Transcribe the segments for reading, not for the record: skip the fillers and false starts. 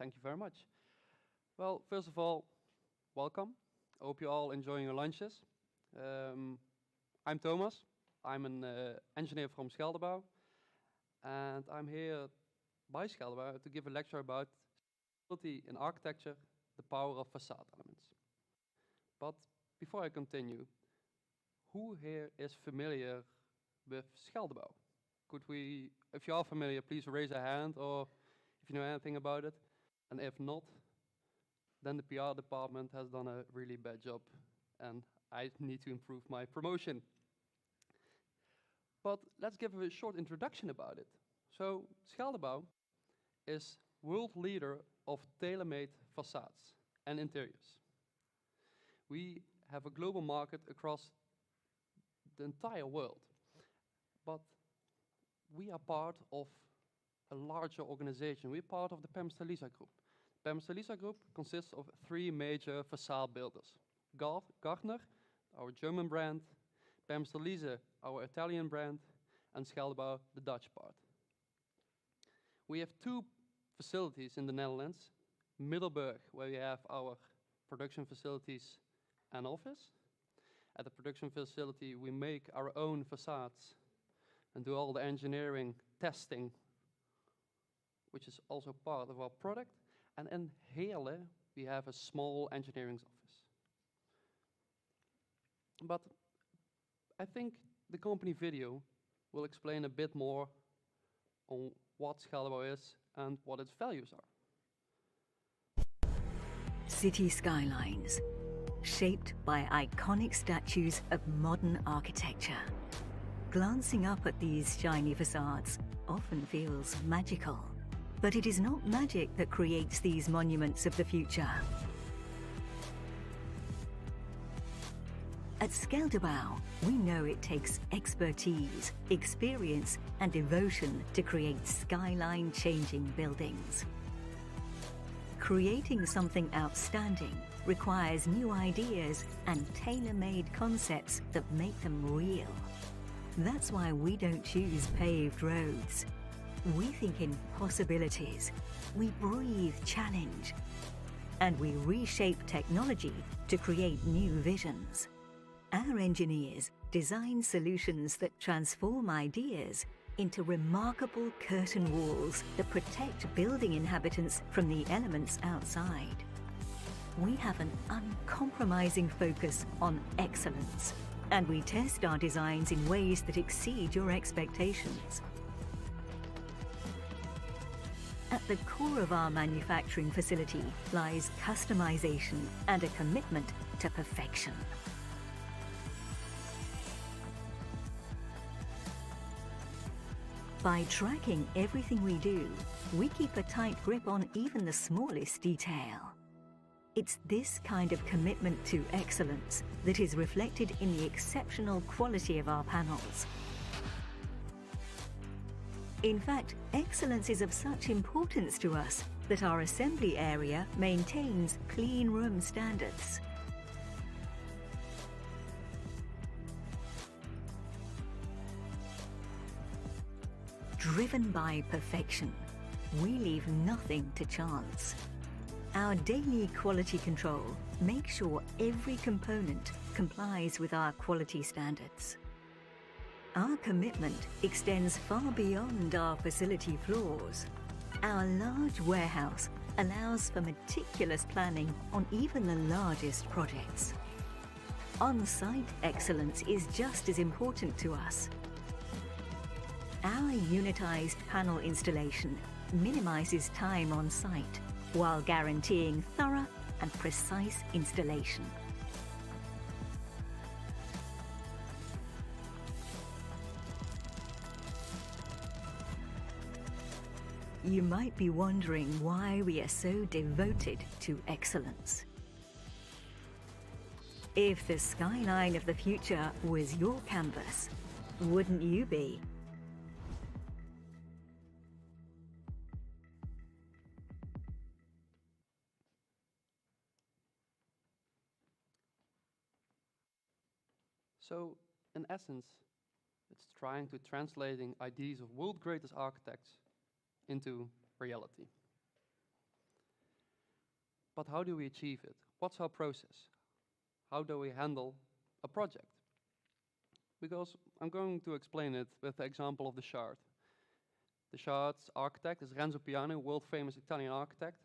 Thank you very much. Well, first of all, welcome. I hope you're all enjoying your lunches. I'm Thomas. I'm an engineer from Scheldebouw, and I'm here by Scheldebouw to give a lecture about sustainability in architecture, the power of facade elements. But before I continue, who here is familiar with Scheldebouw? Could we, if you are familiar, please raise a hand, or if you know anything about it. And if not, then the PR department has done a really bad job, and I need to improve my promotion. But let's give a short introduction about it. So Scheldebouw is world leader of tailor-made facades and interiors. We have a global market across the entire world, but we are part of a larger organization. We're part of the Lisa Group. The Lisa Group consists of 3 major facade builders. Gardner, our German brand, Lisa, our Italian brand, and Scheldebouw, the Dutch part. We have 2 facilities in the Netherlands, Middelburg, where we have our production facilities and office. At the production facility, we make our own facades and do all the engineering testing, which is also part of our product. And in Heerlen, we have a small engineering office. But I think the company video will explain a bit more on what Scheldebouw is and what its values are. City skylines, shaped by iconic statues of modern architecture. Glancing up at these shiny facades often feels magical. But it is not magic that creates these monuments of the future. At Scheldebouw, we know it takes expertise, experience, and devotion to create skyline-changing buildings. Creating something outstanding requires new ideas and tailor-made concepts that make them real. That's why we don't choose paved roads. We think in possibilities, we breathe challenge, and we reshape technology to create new visions. Our engineers design solutions that transform ideas into remarkable curtain walls that protect building inhabitants from the elements outside. We have an uncompromising focus on excellence, and we test our designs in ways that exceed your expectations. At the core of our manufacturing facility lies customization and a commitment to perfection. By tracking everything we do, we keep a tight grip on even the smallest detail. It's this kind of commitment to excellence that is reflected in the exceptional quality of our panels. In fact, excellence is of such importance to us that our assembly area maintains clean room standards. Driven by perfection, we leave nothing to chance. Our daily quality control makes sure every component complies with our quality standards. Our commitment extends far beyond our facility floors. Our large warehouse allows for meticulous planning on even the largest projects. On-site excellence is just as important to us. Our unitized panel installation minimizes time on site while guaranteeing thorough and precise installation. You might be wondering why we are so devoted to excellence. If the skyline of the future was your canvas, wouldn't you be? So, in essence, it's trying to translating ideas of world greatest architects into reality. But how do we achieve it? What's our process? How do we handle a project? Because I'm going to explain it with the example of the Shard. The Shard's architect is Renzo Piano, world-famous Italian architect.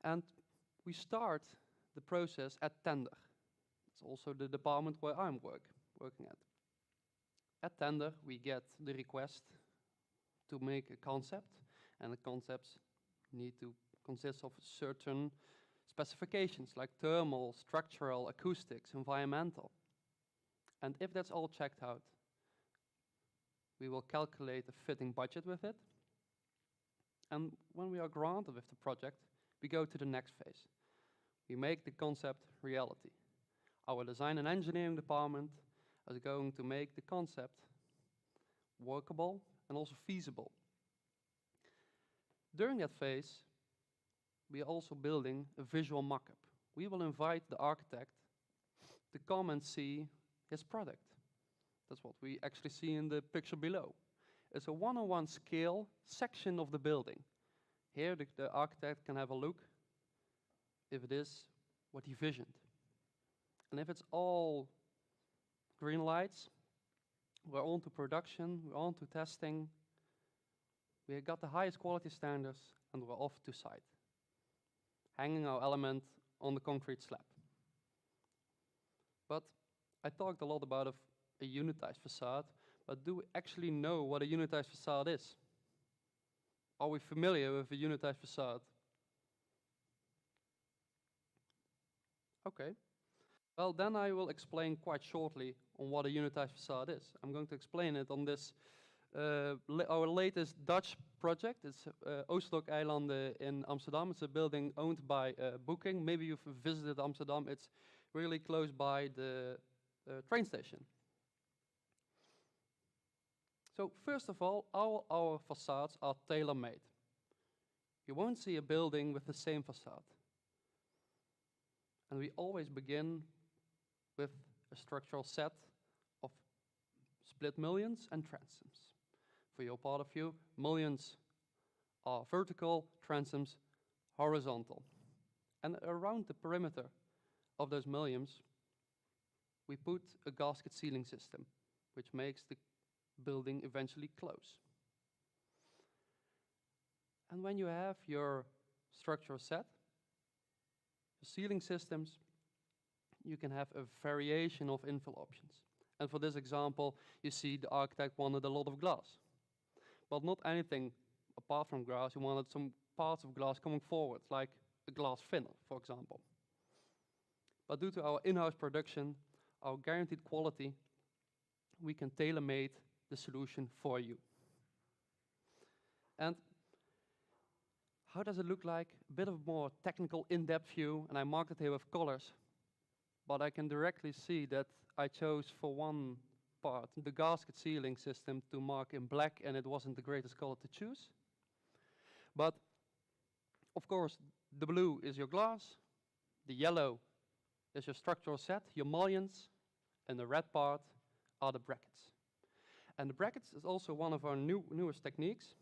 And we start the process at tender. It's also the department where I'm working at. At tender, we get the request to make a concept, and the concepts need to consist of certain specifications like thermal, structural, acoustics, environmental. And if that's all checked out, we will calculate a fitting budget with it. And when we are granted with the project, we go to the next phase. We make the concept reality. Our design and engineering department is going to make the concept workable and also feasible. During that phase, we are also building a visual mock-up. We will invite the architect to come and see his product. That's what we actually see in the picture below. It's a one-on-one scale section of the building. Here the architect can have a look if it is what he visioned. And if it's all green lights, we're on to production, we're on to testing. We got the highest quality standards and we're off to site, hanging our element on the concrete slab. But I talked a lot about a unitized facade, but do we actually know what a unitized facade is? Are we familiar with a unitized facade? Okay. Well, then I will explain quite shortly on what a unitized facade is. I'm going to explain it on this, our latest Dutch project. It's Oostblok-eilanden in Amsterdam. It's a building owned by Booking. Maybe you've visited Amsterdam. It's really close by the train station. So first of all our facades are tailor-made. You won't see a building with the same facade. And we always begin with a structural set of split mullions and transoms. For your part of view, mullions are vertical, transoms horizontal. And around the perimeter of those mullions, we put a gasket ceiling system, which makes the building eventually close. And when you have your structure set, the ceiling systems, you can have a variation of infill options. And for this example, you see the architect wanted a lot of glass. But not anything apart from glass, he wanted some parts of glass coming forward, like a glass funnel, for example. But due to our in-house production, our guaranteed quality, we can tailor-made the solution for you. And how does it look like? A bit of more technical, in-depth view, and I marked it here with colors. But I can directly see that I chose for one part the gasket ceiling system to mark in black, and it wasn't the greatest color to choose. But of course, the blue is your glass, the yellow is your structural set, your mullions, and the red part are the brackets. And the brackets is also one of our newest techniques.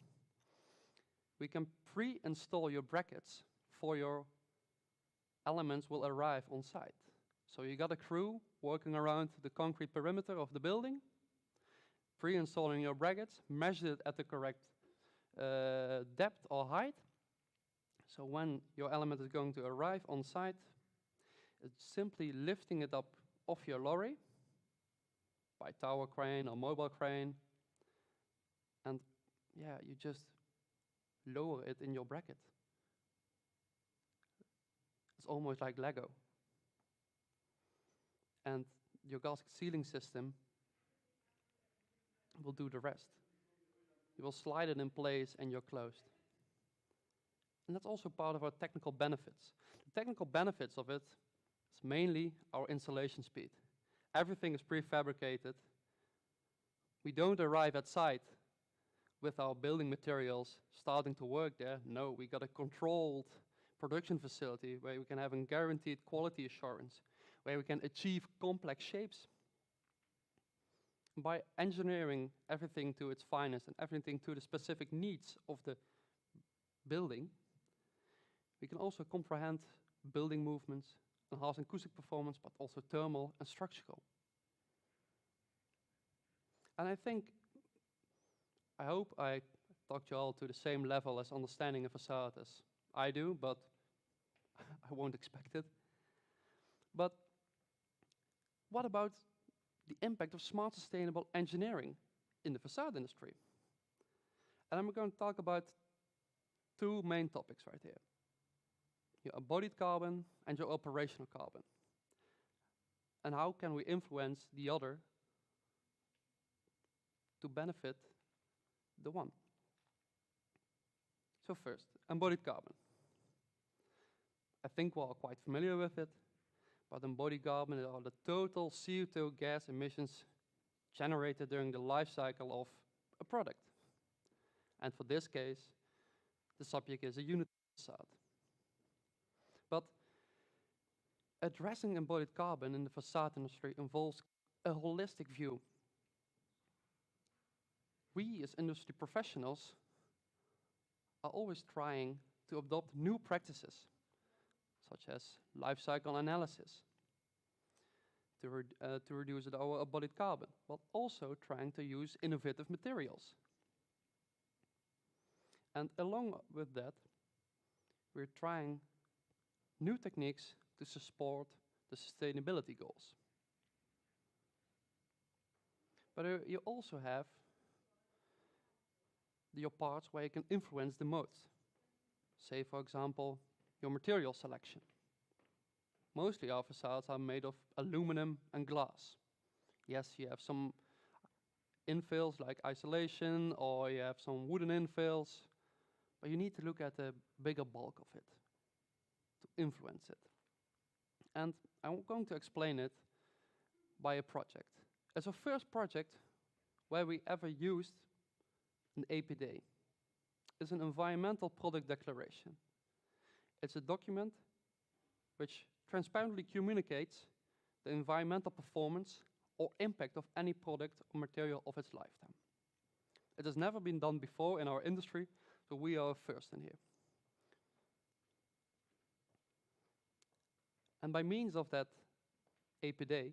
We can pre-install your brackets for your elements will arrive on site. So you got a crew working around the concrete perimeter of the building, pre-installing your brackets, measured it at the correct depth or height. So when your element is going to arrive on site, it's simply lifting it up off your lorry by tower crane or mobile crane, and yeah, you just lower it in your bracket. It's almost like Lego. And your gasket ceiling system will do the rest. You will slide it in place and you're closed. And that's also part of our technical benefits. The technical benefits of it is mainly our installation speed. Everything is prefabricated. We don't arrive at site with our building materials starting to work there. No, we got a controlled production facility where we can have a guaranteed quality assurance, where we can achieve complex shapes. By engineering everything to its finest and everything to the specific needs of the building, We can also comprehend building movements, enhance acoustic performance, but also thermal and structural. And I hope I talked you all to the same level as understanding a facade as I do, but I won't expect it. But what about the impact of smart sustainable engineering in the facade industry? And I'm going to talk about two main topics right here. Your embodied carbon and your operational carbon. And how can we influence the other to benefit the one? So first, embodied carbon. I think we're all quite familiar with it, but embodied carbon are the total CO2 gas emissions generated during the life cycle of a product. And for this case, the subject is a unit facade. But addressing embodied carbon in the facade industry involves a holistic view. We as industry professionals are always trying to adopt new practices, such as life cycle analysis, to reduce our embodied carbon, but also trying to use innovative materials. And along with that, we're trying new techniques to support the sustainability goals. But you also have your parts where you can influence the most. Say, for example, your material selection. Mostly our facades are made of aluminum and glass. Yes, you have some infills like isolation, or you have some wooden infills, but you need to look at the bigger bulk of it to influence it. And I'm going to explain it by a project. It's our first project where we ever used an APD. It's an environmental product declaration. It's a document which transparently communicates the environmental performance or impact of any product or material of its lifetime. It has never been done before in our industry, so we are first in here. And by means of that APD,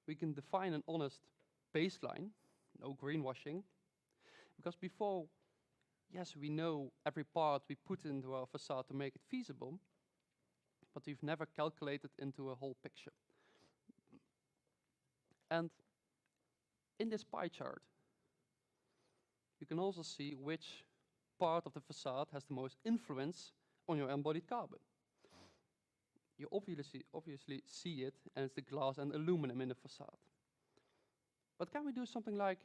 we can define an honest baseline, no greenwashing, because before, yes, we know every part we put into our facade to make it feasible, but we've never calculated into a whole picture. And in this pie chart, you can also see which part of the facade has the most influence on your embodied carbon. You obviously see it, and it's the glass and aluminum in the facade. But can we do something like,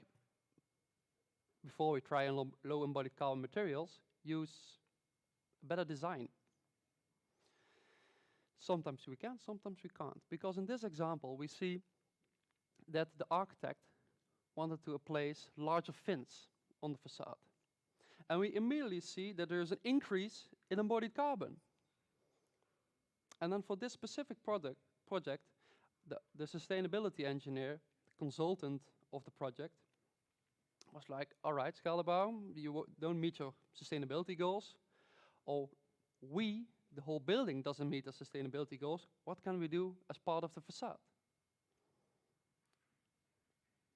before we try on low embodied carbon materials, use a better design? Sometimes we can, sometimes we can't. Because in this example, we see that the architect wanted to place larger fins on the facade. And we immediately see that there is an increase in embodied carbon. And then for this specific project, the sustainability engineer, the consultant of the project, was like, all right, Scheldebouw, you don't meet your sustainability goals, or we, the whole building, doesn't meet the sustainability goals. What can we do as part of the facade?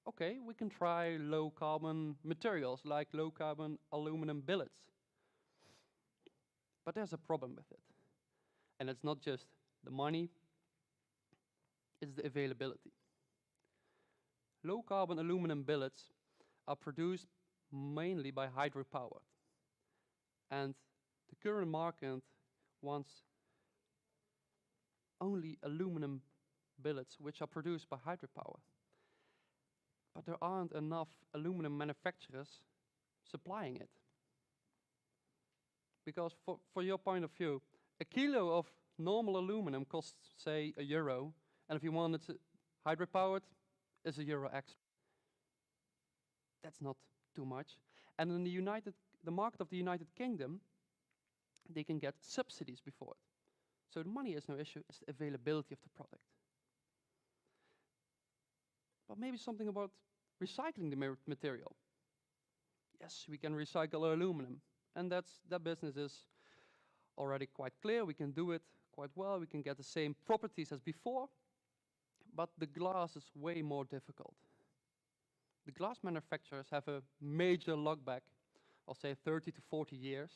Okay, we can try low carbon materials, like low carbon aluminum billets. But there's a problem with it. And it's not just the money, it's the availability. Low carbon aluminum billets are produced mainly by hydropower. And the current market wants only aluminum billets which are produced by hydropower. But there aren't enough aluminum manufacturers supplying it. Because for your point of view, a kilo of normal aluminum costs, say, €1, and if you want it hydropowered, it's €1 extra. That's not too much. And in the market of the United Kingdom, they can get subsidies before it. So the money is no issue, it's the availability of the product. But maybe something about recycling the material. Yes, we can recycle aluminum, and that business is already quite clear. We can do it quite well. We can get the same properties as before, but the glass is way more difficult. The glass manufacturers have a major look back, I'll say 30 to 40 years,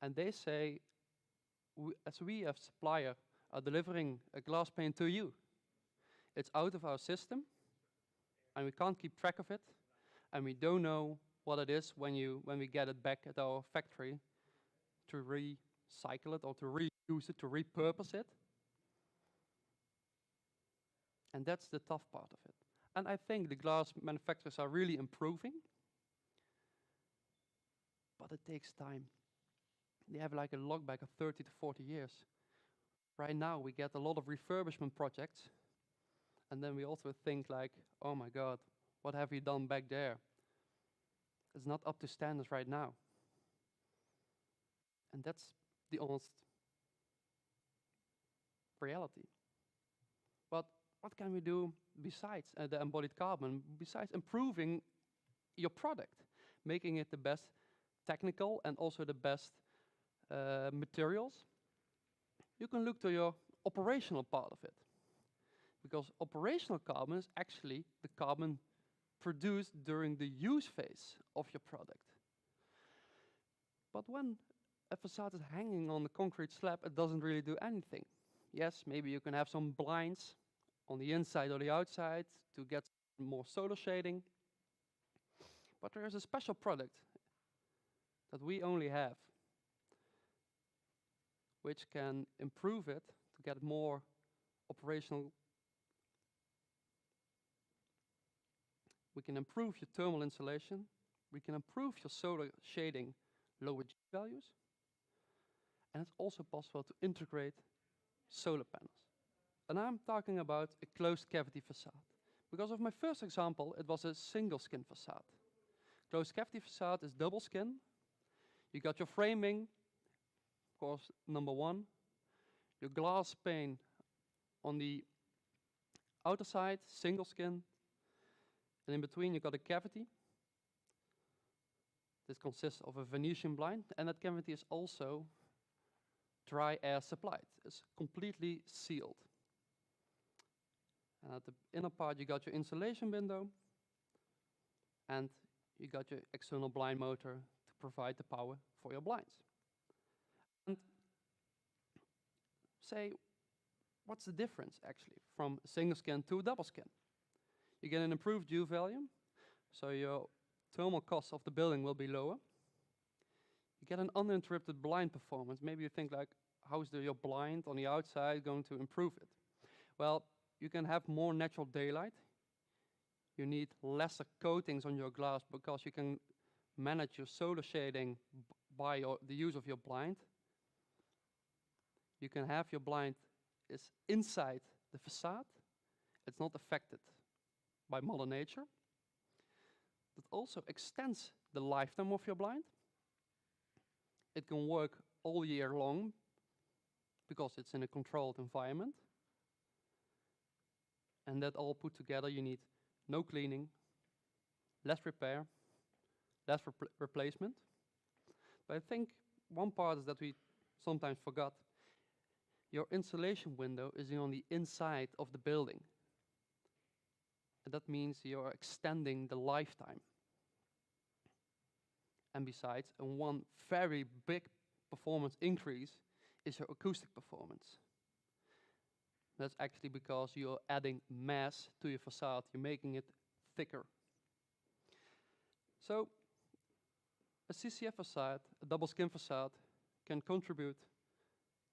and they say, as we as supplier are delivering a glass pane to you, it's out of our system, and we can't keep track of it, and we don't know what it is when we get it back at our factory to recycle it or to reuse it, to repurpose it. And that's the tough part of it. And I think the glass manufacturers are really improving, but it takes time. They have like a look back of 30 to 40 years. Right now we get a lot of refurbishment projects, and then we also think like, oh my God, what have we done back there? It's not up to standards right now. And that's the honest reality. But what can we do besides the embodied carbon, besides improving your product, making it the best technical and also the best materials? You can look to your operational part of it, because operational carbon is actually the carbon produced during the use phase of your product. But when a facade is hanging on the concrete slab, it doesn't really do anything. Yes, maybe you can have some blinds on the inside or the outside to get more solar shading. But there is a special product that we only have, which can improve it to get more operational. We can improve your thermal insulation. We can improve your solar shading, lower G values. And it's also possible to integrate solar panels. And I'm talking about a closed cavity facade. Because of my first example, it was a single skin facade. Closed cavity facade is double skin. You got your framing, of course, number one. Your glass pane on the outer side, single skin. And in between you got a cavity. This consists of a Venetian blind, and that cavity is also dry air supplied. It's completely sealed. And at the inner part you got your insulation window, and you got your external blind motor to provide the power for your blinds. And say, what's the difference actually from a single skin to a double skin? You get an improved U value, so your thermal cost of the building will be lower. You get an uninterrupted blind performance. Maybe you think like, how is your blind on the outside going to improve it? Well, you can have more natural daylight. You need lesser coatings on your glass because you can manage your solar shading by the use of your blind. You can have your blind is inside the facade. It's not affected by Mother Nature. It also extends the lifetime of your blind. It can work all year long because it's in a controlled environment. And that all put together, you need no cleaning, less repair, less replacement. But I think one part is that we sometimes forgot. Your insulation window is on the inside of the building. And that means you're extending the lifetime. And besides, one very big performance increase is your acoustic performance. That's actually because you're adding mass to your facade. You're making it thicker. So a CCF facade, a double skin facade, can contribute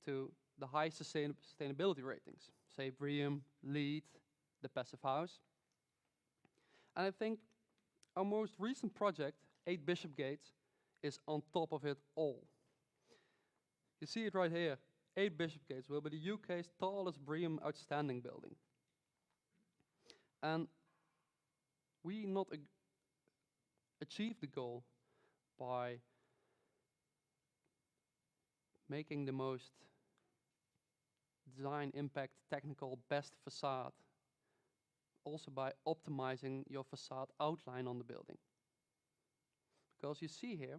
to the high sustainability ratings, say BREEAM, LEED, the Passive House. And I think our most recent project, 8 Bishopgates, is on top of it all. You see it right here. 8 Bishopgates will be the UK's tallest BREEAM outstanding building. And we not achieved the goal by making the most design impact technical best facade, also by optimizing your facade outline on the building. Because you see here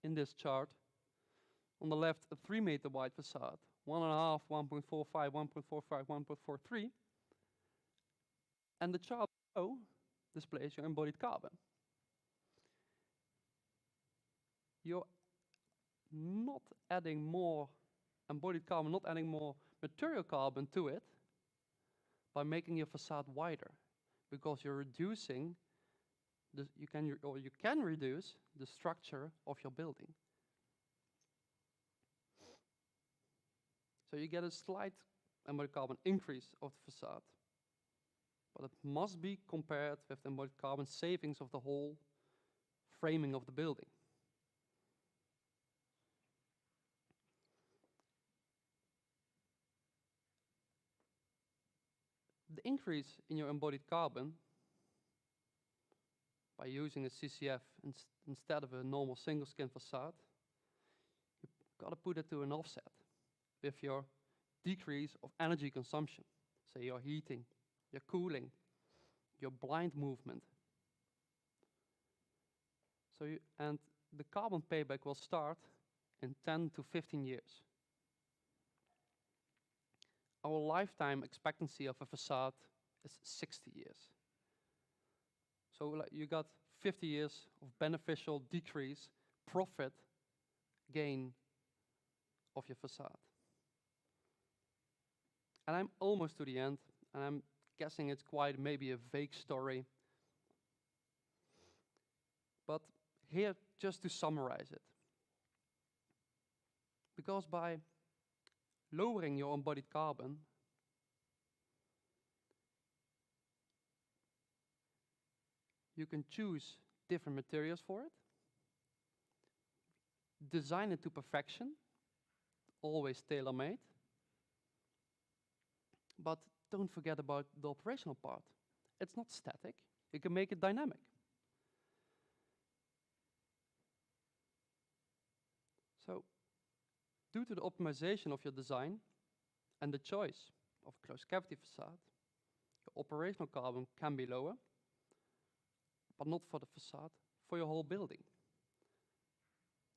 in this chart On the left, a 3-meter wide facade, 1.5, 1.45, 1.45, 1.43. And the chart below displays your embodied carbon. You're not adding more embodied carbon, not adding more material carbon to it by making your facade wider, because you're reducing you can reduce the structure of your building. So you get a slight embodied carbon increase of the facade, but it must be compared with the embodied carbon savings of the whole framing of the building. The increase in your embodied carbon by using a CCF instead of a normal single skin facade, you've got to put it to an offset with your decrease of energy consumption. Say your heating, your cooling, your blind movement. And the carbon payback will start in 10 to 15 years. Our lifetime expectancy of a facade is 60 years. So you got 50 years of beneficial decrease, profit gain of your facade. And I'm almost to the end, and I'm guessing it's quite maybe a vague story. But here, just to summarize it. Because by lowering your embodied carbon, you can choose different materials for it, design it to perfection, always tailor-made, but don't forget about the operational part. It's not static, you can make it dynamic. So, due to the optimization of your design and the choice of a closed cavity facade, your operational carbon can be lower, but not for the facade, for your whole building.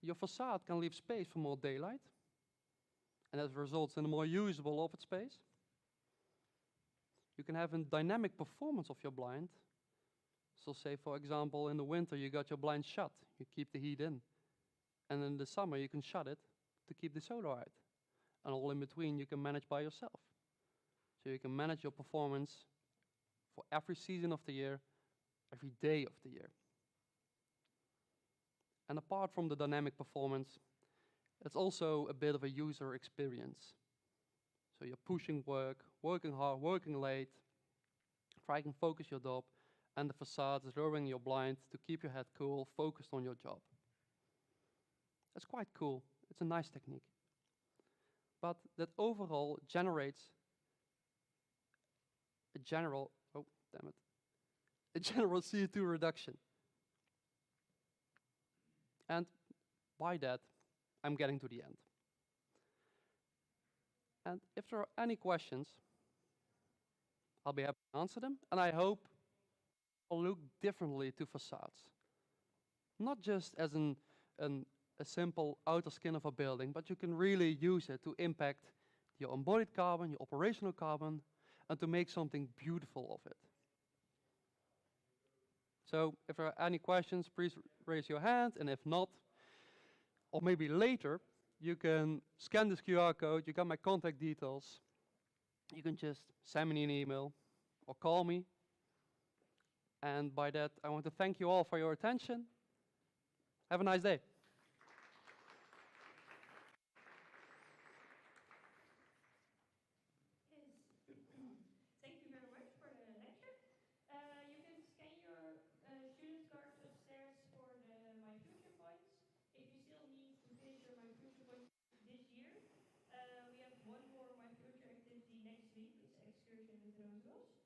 Your facade can leave space for more daylight, and that results in a more usable office space. You can have a dynamic performance of your blind. So say, for example, in the winter you got your blind shut, you keep the heat in. And in the summer you can shut it to keep the solar out. And all in between you can manage by yourself. So you can manage your performance for every season of the year, every day of the year. And apart from the dynamic performance, it's also a bit of a user experience. So you're pushing work, working hard, working late, trying to focus your job, and the facade is lowering your blind to keep your head cool, focused on your job. That's quite cool. It's a nice technique. But that overall generates a general CO2 reduction. And by that, I'm getting to the end. And if there are any questions, I'll be happy to answer them. And I hope I'll look differently to facades. Not just as a simple outer skin of a building, but you can really use it to impact your embodied carbon, your operational carbon, and to make something beautiful of it. So if there are any questions, please raise your hand, and if not, or maybe later, you can scan this QR code, you got my contact details. You can just send me an email or call me. And by that, I want to thank you all for your attention. Have a nice day. Thank you very much for the lecture. You can scan your student cards upstairs for the My Future Points. If you still need to finish your My Future Points this year, we have one more My Future activity next week. It's excursion with Roosevelt.